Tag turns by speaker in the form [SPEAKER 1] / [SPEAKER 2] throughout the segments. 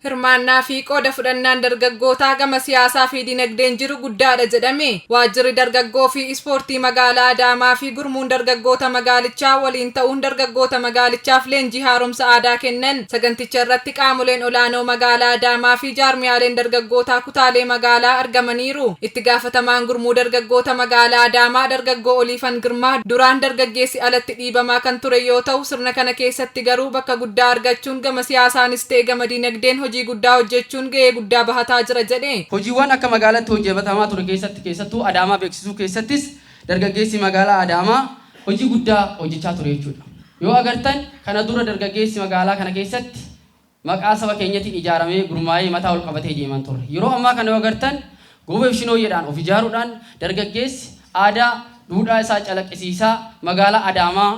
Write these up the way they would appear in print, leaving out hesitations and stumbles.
[SPEAKER 1] Hirmaannaa fi qooda fudhannaan dargaggootaa gama siyaasaa fi dinagdeen jiru guddaadha jedhame. Waajjirri dargaggoo fi ispoortii magaalaa Adaamaa fi gurmuun dargaggoota magaalichaa waliin ta'uun dargaggoota magaalichaaf leenjii haaromsa aadaa kennan. Saganticha irratti qaamoleen olaanoo magaalaa Adaamaa fi jaarmiyaaleen dargaggootaa kutaalee magaalaa argamaniiru. Itti gaafatamaan gurmuu dargaggoota magaalaa Adaamaa dargaggoo Oliifan Girmaa duraan dargaggeessi alatti dhiibamaa kan ture yoo ta'u sirna kana keessatti garuu bakka guddaa argachuun gama siyaasaanis ta'e gama dinagdeen hojii guddaa hojjechuun gahee guddaa bahataa jira jedhe.
[SPEAKER 2] Hojiiwwan akka magaalaatti hojjetamaa ture keessattuu Adaamaa beeksisuu keessattis dargaggeessi magaalaa Adaamaa hojii guddaa hojjechaa ture jechuudha. Yoo agartan kana dura dargaggeessi magaalaa kana keessatti maqaa saba keenyaatiin ijaaramee gurmaa'ee mataa ol qabatee deemaa ture. Yeroo ammaa kana yoo agartan goobeef shinooyyeedhaan of ijaaruudhaan dargaggeessi aadaa duudhaa isaa calaqqisiisaa magaalaa Adaamaa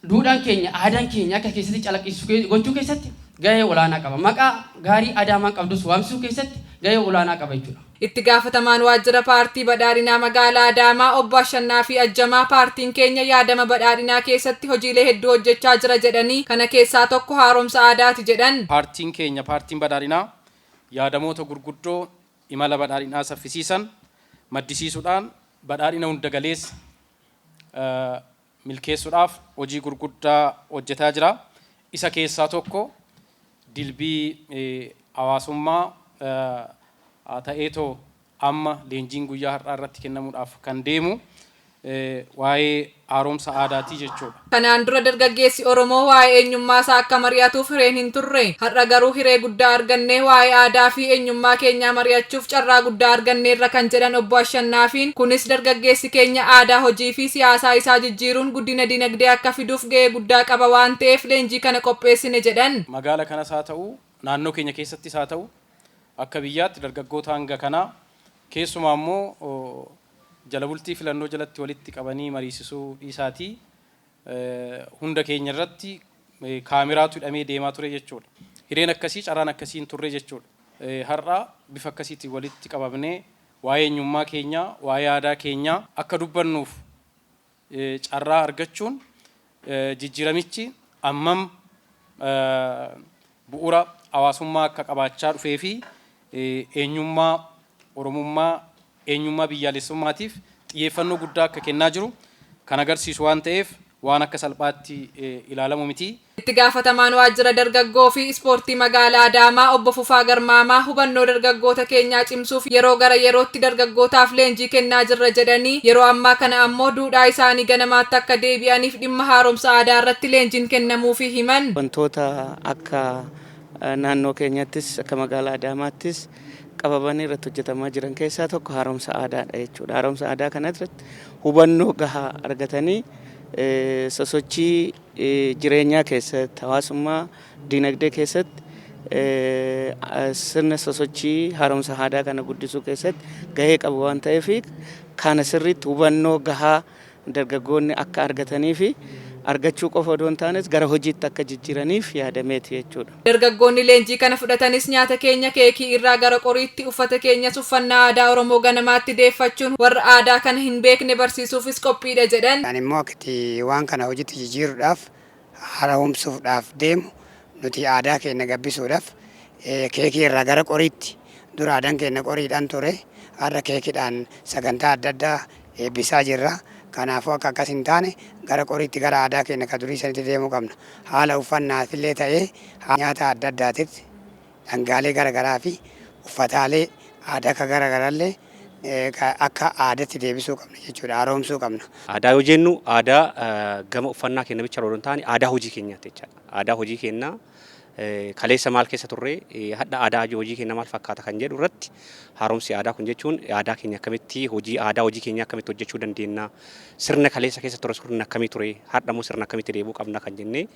[SPEAKER 2] duudhaan keenya aadaan keenya akka keessatti calaqqisiisu gochuu keessatti gahee olaanaa qaba. Maqaa gaarii Adaamaan qabdus waamsisuu keessatti gahee olaanaa qaba jechuudha.
[SPEAKER 1] Itti gaafatamaan waajjira paartii badhaadhinaa magaalaa Adaamaa obbo Ashannaa fi Ajjamaa paartiin keenya yaadama badhaadhinaa keessatti hojiilee hedduu hojjechaa jira jedhanii kana keessaa tokko haaromsa aadaati jedhan.
[SPEAKER 3] Paartiin keenya paartiin badhaadhinaa yaadamoota gurguddoo imala badhaadhinaa saffisiisan maddisiisuudhaan badhaadhina hunda galeessa milkeessuudhaaf hojii gurguddaa hojjetaa jira. Isa keessaa tokko dilbii hawaasummaa ta'eetoo amma leenjiin guyyaa har'aa irratti kennamuudhaaf kan deemu waa'ee haaromsa aadaatii jechuudha.
[SPEAKER 1] Kanaan dura dargaggeessi Oromoo waa'ee eenyummaa isaa akka mari'atuuf hireen hin turre. Har'a garuu hiree guddaa argannee waa'ee aadaa fi eenyummaa keenyaa mari'achuuf carraa guddaa arganneerra kan jedhan obbo Ashannaafiin kunis dargaggeessi keenya aadaa hojii fi siyaasaa isaa jijjiiruun guddina dinagdee akka fiduuf gahee guddaa qaba waan ta'eef leenjii kana qopheessine jedhan.
[SPEAKER 3] Magaala kanas haa ta'u naannoo keenya keessattis haa ta'u akka biyyaatti dargaggoota hanga kanaa keessumaa immoo jala bultii filannoo jalatti walitti qabanii mariisisuu dhiisaatii hunda keenya irratti kaameraatu hidhamee deemaa ture jechuudha. Hireen akkasii carraan akkasii hin turre jechuudha. Har'a bifa akkasiitiin walitti qabamnee waa'ee eenyummaa keenyaa, waa'ee aadaa keenyaa akka dubbannuuf carraa argachuun jijjiiramichi ammam bu'uura hawaasummaa akka qabaachaa dhufee fi eenyummaa Oromummaa eenyummaa biyyaalessummaatiif xiyyeeffannoo guddaa akka kennaa jiru kan agarsiisu waan ta'eef waan akka salphaatti ilaalamu miti.
[SPEAKER 1] Itti gaafatamaan waajjira dargaggoo fi ispoortii magaalaa Adaamaa obbo Fufaa Garmaamaa hubannoo dargaggoota keenyaa cimsuuf yeroo gara yerootti dargaggootaaf leenjii kennaa jirra jedhanii yeroo ammaa kana ammoo duudhaa isaanii ganamaatti akka deebi'aniif dhimma haaromsa aadaa irratti leenjiin kennamuufi himan.
[SPEAKER 4] Wantoota akka naannoo keenyattis akka magaalaa Adaamaattis qabamanii irratti hojjetamaa jiran keessaa tokko haaromsa aadaadha jechuudha. Haaromsa aadaa kana irratti hubannoo gahaa argatanii sosochii jireenyaa keessatti hawaasummaa dinagdee keessatti sirna sosochii haaromsa aadaa kana guddisuu keessatti gahee qabu waan ta'eef kana sirriitti hubannoo gahaa dargaggoonni akka argatanii fi argachuu qofa odoo hin taanes gara hojiitti akka jijjiiraniif yaadameeti jechuudha.
[SPEAKER 1] Dargaggoonni leenjii kana fudhatanis nyaata keenya keekii irraa gara qoriitti uffata keenyas uffannaa aadaa Oromoo ganamaatti deeffachuun warra aadaa kana hin beekne barsiisuufis qophiidha jedhan.
[SPEAKER 5] Ani immoo akkatti waan kana hojiitti jijjiiruudhaaf haaromsuudhaaf deemu nuti aadaa keenya gabbisuudhaaf keekii irraa gara qoriitti dura aadaan keenya qoriidhaan ture har'a keekiidhaan sagantaa adda addaa eebbisaa jirra. Kanaafuu akka akkas hin taane gara qoriitti gara aadaa keenya ka durii sanitti deemuu qabna. Haala uffannaafillee ta'ee nyaata adda addaatiif dhangaalee garaagaraa fi uffataalee aadaa ka garaagaraallee akka aadaatti deebisuu qabna jechuudha. Haaromsuu qabna.
[SPEAKER 6] Aadaa yoo jennu aadaa gama uffannaa keenya bicha odoo hin taane aadaa hojii keenyaati jechuudha. Aadaa hojii keenyaa kaleessa maal keessa turre hadha aadaa hojii keenya maal fakkaata kan jedhu irratti haaromsi aadaa kun jechuun aadaa keenya akkamitti aadaa hojii keenya akkamitti hojjechuu dandeenya sirna kaleessa keessa ture sirna akkamii ture hadha immoo sirna akkamitti deebuu qabna kan jennee